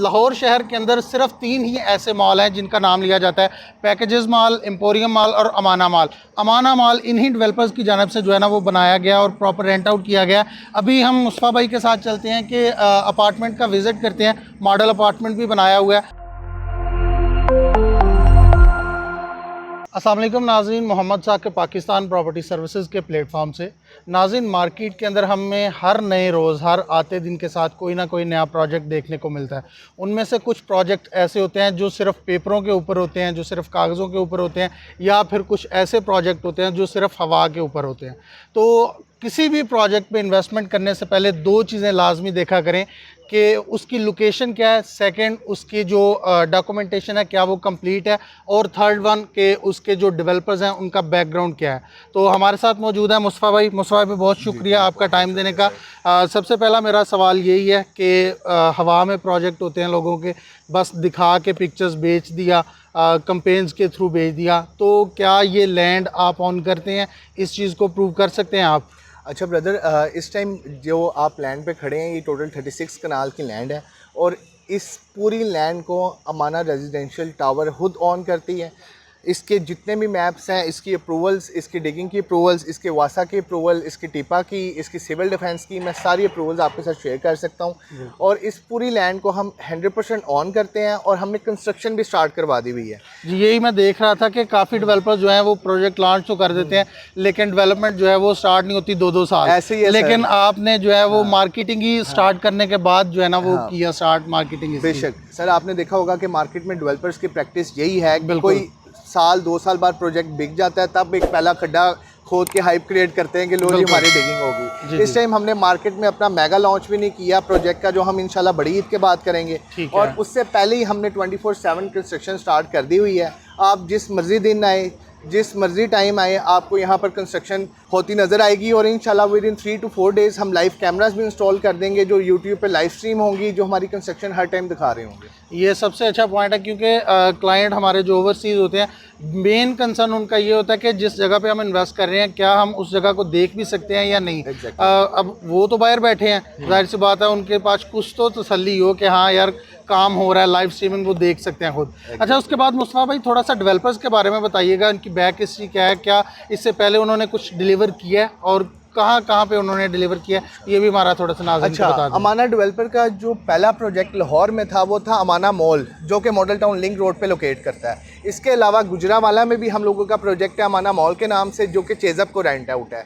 लाहौर शहर के अंदर सिर्फ 3 ही ऐसे मॉल हैं जिनका नाम लिया जाता है पैकेजेस मॉल, एम्पोरियम मॉल और अमाना मॉल। अमाना मॉल इन्हीं डेवलपर्स की जानब से जो है ना वो बनाया गया और प्रॉपर रेंट आउट किया गया। अभी हम मुस्तफ़ा भाई के साथ चलते हैं कि अपार्टमेंट का विज़िट करते हैं। मॉडल अपार्टमेंट भी बनाया हुआ है। अस्सलाम वालेकुम नाज़रीन, मोहम्मद साक़ के पाकिस्तान प्रॉपर्टी सर्विसेज के प्लेटफॉर्म से। नाज़रीन, मार्केट के अंदर हमें हर नए रोज़, हर आते दिन के साथ कोई ना कोई नया प्रोजेक्ट देखने को मिलता है। उनमें से कुछ प्रोजेक्ट ऐसे होते हैं जो सिर्फ़ पेपरों के ऊपर होते हैं, जो सिर्फ़ कागज़ों के ऊपर होते हैं, या फिर कुछ ऐसे प्रोजेक्ट होते हैं जो सिर्फ़ हवा के ऊपर होते हैं। तो किसी भी प्रोजेक्ट पे इन्वेस्टमेंट करने से पहले 2 चीज़ें लाजमी देखा करें कि उसकी लोकेशन क्या है, सेकंड उसकी जो डॉक्यूमेंटेशन है क्या वो कंप्लीट है, और थर्ड वन के उसके जो डेवलपर्स हैं उनका बैकग्राउंड क्या है। तो हमारे साथ मौजूद है मुस्तफ़ा भाई। मुस्तफ़ा भाई, बहुत शुक्रिया आपका टाइम देने का। सबसे पहला मेरा सवाल यही है कि हवा में प्रोजेक्ट होते हैं लोगों के, बस दिखा के पिक्चर्स बेच दिया, कंपेन्स के थ्रू भेज दिया, तो क्या ये लैंड आप ऑन करते हैं? इस चीज़ को प्रूव कर सकते हैं आप? अच्छा ब्रदर, इस टाइम जो आप लैंड पे खड़े हैं ये टोटल 36 कनाल की लैंड है, और इस पूरी लैंड को अमाना रेजिडेंशियल टावर खुद ऑन करती है। इसके जितने भी मैप्स हैं, इसकी अप्रूवल्स, इसकी डिगिंग की अप्रूवल्स, इसके वासा की अप्रूवल, इसकी टिपा की, इसकी सिविल डिफेंस की, मैं सारी अप्रूवल्स आपके साथ शेयर कर सकता हूँ। और इस पूरी लैंड को हम 100% ऑन करते हैं, और हमने कंस्ट्रक्शन भी स्टार्ट करवा दी हुई है। जी, यही मैं देख रहा था कि काफ़ी डेवलपर्स जो हैं वो प्रोजेक्ट लॉन्च तो कर देते हैं, लेकिन डेवलपमेंट जो है वो स्टार्ट नहीं होती 2-2 साल। ऐसे ही है लेकिन सर। आपने जो है वो मार्केटिंग ही स्टार्ट करने के बाद जो है ना वो किया स्टार्ट मार्केटिंग। बेशक सर, आपने देखा होगा कि मार्केट में डेवलपर्स की प्रैक्टिस यही है कि बिल्कुल। कोई साल 2 साल बाद प्रोजेक्ट बिक जाता है, तब एक पहला खड्डा खोद के हाइप क्रिएट करते हैं कि लो जी हमारी डिगिंग होगी। इस टाइम हमने मार्केट में अपना मेगा लॉन्च भी नहीं किया प्रोजेक्ट का, जो हम इंशाल्लाह बड़ी ईद के बाद करेंगे, और उससे पहले ही हमने 24/7 कंस्ट्रक्शन स्टार्ट कर दी हुई है। आप जिस मर्जी दिन आए, जिस मर्जी टाइम आए, आपको यहाँ पर कंस्ट्रक्शन होती नज़र आएगी। और इंशाल्लाह विद इन 3 to 4 डेज़ हम लाइव कैमरास भी इंस्टॉल कर देंगे, जो यूट्यूब पे लाइव स्ट्रीम होंगी, जो हमारी कंस्ट्रक्शन हर टाइम दिखा रहे होंगे। ये सबसे अच्छा पॉइंट है, क्योंकि क्लाइंट हमारे जो ओवरसीज़ होते हैं, मेन कंसर्न उनका ये होता है कि जिस जगह पे हम इन्वेस्ट कर रहे हैं क्या हम उस जगह को देख भी सकते हैं या नहीं। अब वो तो बाहर बैठे हैं, जाहिर सी बात है उनके पास कुछ तो तसल्ली हो कि हाँ यार काम हो रहा है, लाइव स्ट्रीमिंग वो देख सकते हैं खुद। अच्छा, उसके बाद मुस्तफ़ा भाई थोड़ा सा डेवलपर्स के बारे में बताइएगा, उनकी बैक हिस्ट्री क्या है, क्या इससे पहले उन्होंने कुछ डिलीवर किया है और कहाँ पे उन्होंने डिलीवर किया, ये भी हमारा थोड़ा सा नाज़रीन को बता दें। अमाना डेवलपर का जो पहला प्रोजेक्ट लाहौर में था वो था अमाना मॉल, जो कि मॉडल टाउन लिंक रोड पे लोकेट करता है। इसके अलावा गुजरावाला में भी हम लोगों का प्रोजेक्ट है अमाना मॉल के नाम से, जो कि चेज़अप को रेंट आउट है।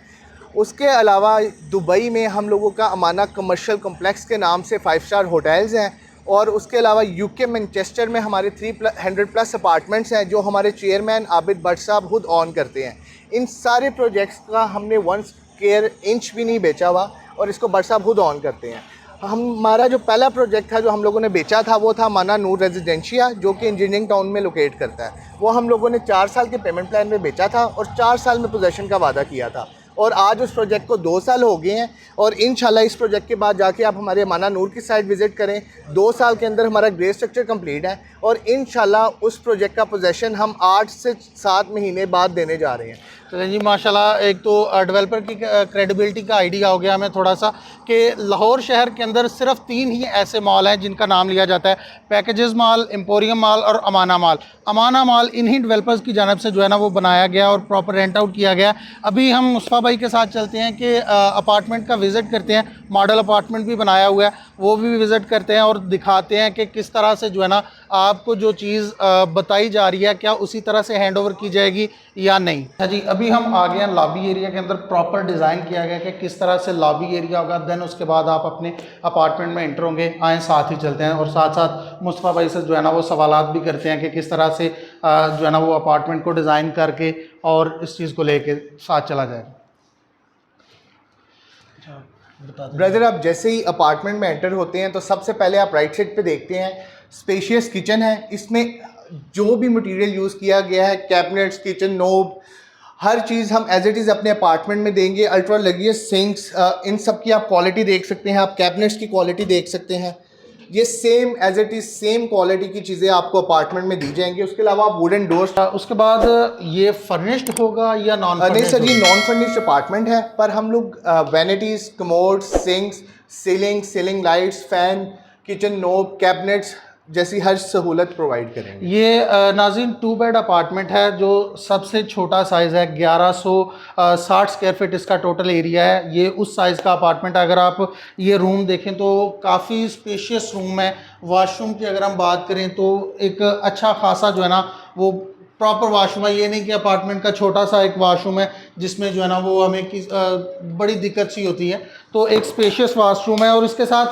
उसके अलावा दुबई में हम लोगों का अमाना कमर्शियल कम्प्लेक्स के नाम से 5 स्टार होटल्स हैं, और उसके अलावा यूके मैनचेस्टर में हमारे 300+ अपार्टमेंट्स हैं, जो हमारे चेयरमैन आबिद भट्ट साहब खुद ऑन करते हैं। इन सारे प्रोजेक्ट्स का हमने 1 स्क्वायर इंच भी नहीं बेचा हुआ, और इसको भट्ट साहब खुद ऑन करते हैं। हमारा जो पहला प्रोजेक्ट था जो हम लोगों ने बेचा था वो था अमाना नूर रेजिडेंशिया, जो कि इंजीनियरिंग टाउन में लोकेट करता है। वो हम लोगों ने 4 साल के पेमेंट प्लान में बेचा था, और 4 साल में पोजेसन का वादा किया था, और आज उस प्रोजेक्ट को 2 साल हो गए हैं। और इंशाल्लाह इस प्रोजेक्ट के बाद जाके आप हमारे अमाना नूर की साइट विज़िट करें, 2 साल के अंदर हमारा ग्रे स्ट्रक्चर कंप्लीट है, और इंशाल्लाह उस प्रोजेक्ट का पोजेसन हम 8 से 7 महीने बाद देने जा रहे हैं। चलें जी, माशाल्लाह। एक तो डेवलपर की क्रेडिबिलिटी का आइडिया हो गया हमें थोड़ा सा कि लाहौर शहर के अंदर सिर्फ 3 ही ऐसे मॉल हैं जिनका नाम लिया जाता है पैकेजेस मॉल, एम्पोरियम मॉल और अमाना मॉल। अमाना मॉल इन्हीं डेवलपर्स की जानब से जो है ना वो बनाया गया और प्रॉपर रेंट आउट किया गया। अभी हम मुस्तफ़ा भाई के साथ चलते हैं कि अपार्टमेंट का विज़िट करते हैं। मॉडल अपार्टमेंट भी बनाया हुआ है, वो भी विज़िट करते हैं और दिखाते हैं कि किस तरह से जो है ना आपको जो चीज़ बताई जा रही है क्या उसी तरह से हैंड ओवर की जाएगी या नहीं। अच्छा जी, अभी हम आ गए हैं लॉबी एरिया के अंदर। प्रॉपर डिज़ाइन किया गया कि किस तरह से लॉबी एरिया होगा, देन उसके बाद आप अपने अपार्टमेंट में एंटर होंगे। आए साथ ही चलते हैं, और साथ साथ मुस्तफ़ा भाई से जो है ना वो सवालात भी करते हैं कि किस तरह से जो है ना वो अपार्टमेंट को डिज़ाइन करके और इस चीज़ को लेके साथ चला जाएगा। ब्रदर, आप जैसे ही अपार्टमेंट में एंटर होते हैं तो सबसे पहले आप राइट साइड पे देखते हैं स्पेशियस किचन है। इसमें जो भी मटेरियल यूज़ किया गया है, कैबिनेट्स, किचन नोब, हर चीज़ हम एज इट इज़ अपने अपार्टमेंट में देंगे। अल्ट्रा लग्जरियस सिंक्स, इन सब की आप क्वालिटी देख सकते हैं, आप कैबिनेट्स की क्वालिटी देख सकते हैं। ये same as it is same quality की चीज़ें आपको अपार्टमेंट में दी जाएंगी। उसके अलावा वुडन डोर्स। उसके बाद ये फर्निश्ड होगा या नॉन फर्निश्ड? नहीं सर, ये नॉन फर्निश्ड अपार्टमेंट है, पर हम लोग vanities, commodes, sinks, ceiling lights, fan, kitchen knob, cabinets जैसी हर सहूलत प्रोवाइड करेंगे। ये नाज़रीन 2 बेड अपार्टमेंट है जो सबसे छोटा साइज़ है, 1160 स्क्वायर फीट इसका टोटल एरिया है। ये उस साइज़ का अपार्टमेंट है। अगर आप ये रूम देखें तो काफ़ी स्पेशियस रूम है। वॉशरूम की अगर हम बात करें तो एक अच्छा खासा जो है ना वो प्रॉपर वॉशरूम है। ये नहीं कि अपार्टमेंट का छोटा सा एक वॉशरूम है जिसमें जो है ना वो हमें बड़ी दिक्कत सी होती है। तो एक स्पेशियस वॉशरूम है और इसके साथ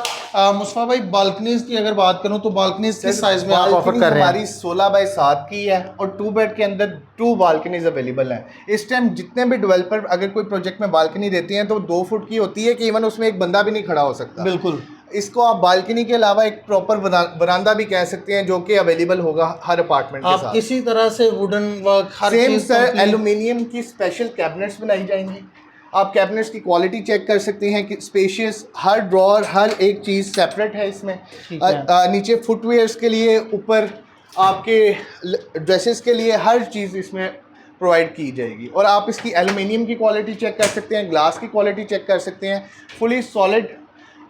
मुस्तफा भाई बालकनीज की अगर बात करूं तो बालकनीज किस साइज में आप ऑफर कर रहे हैं? हमारी 16x7 की है और 2 बेड के अंदर 2 बालकनीज अवेलेबल हैं। इस टाइम जितने भी डेवलपर अगर कोई प्रोजेक्ट में बालकनी देती हैं तो 2 फुट की होती है कि इवन उसमें एक बंदा भी नहीं खड़ा हो सकता। बिल्कुल। इसको आप बालकनी के अलावा एक प्रॉपर बरामदा भी कह सकते हैं जो कि अवेलेबल होगा हर अपार्टमेंट के साथ। इसी तरह से वुडन वर्क हर सेम चीज सर, एल्यूमिनियम की स्पेशल कैबिनेट्स बनाई जाएंगी। आप कैबिनेट्स की क्वालिटी चेक कर सकते हैं कि स्पेशियस, हर ड्रॉअर हर एक चीज़ सेपरेट है इसमें। नीचे फुटवेयर्स के लिए, ऊपर आपके ड्रेसेस के लिए हर चीज़ इसमें प्रोवाइड की जाएगी। और आप इसकी एल्यूमिनियम की क्वालिटी चेक कर सकते हैं, ग्लास की क्वालिटी चेक कर सकते हैं। Fully solid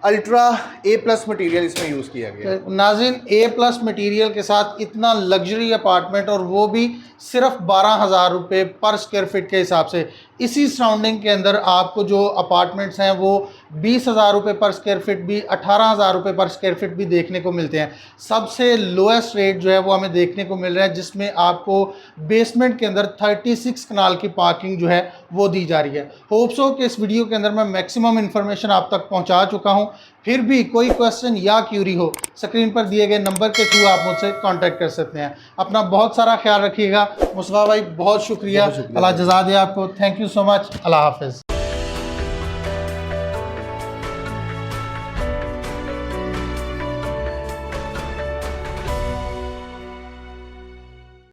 ultra A+ material इसमें यूज़ किया गया है। नाज़रीन A+ मटेरियल के साथ इतना लग्जरी अपार्टमेंट और वो भी सिर्फ 12,000 रुपये पर स्क्वायर फीट के हिसाब से। इसी सराउंडिंग के अंदर आपको जो अपार्टमेंट्स हैं वो 20,000 रुपये पर स्क्वायर फीट भी, 18,000 रुपये पर स्क्वायर फीट भी देखने को मिलते हैं। सबसे लोएस्ट रेट जो है वो हमें देखने को मिल रहा है जिसमें आपको बेसमेंट के अंदर 36 कनाल की पार्किंग जो है वो दी जा रही है। होप्स हो कि इस वीडियो के अंदर मैं मैक्सिमम इन्फॉर्मेशन आप तक पहुंचा चुका हूं। फिर भी कोई क्वेश्चन या क्यूरी हो, स्क्रीन पर दिए गए नंबर के थ्रू आप मुझसे कांटेक्ट कर सकते हैं। अपना बहुत सारा ख्याल रखिएगा। मुस्तफा भाई बहुत शुक्रिया। अल्लाह जज़ा दे आपको। Thank you so much. Allah हाफिज़।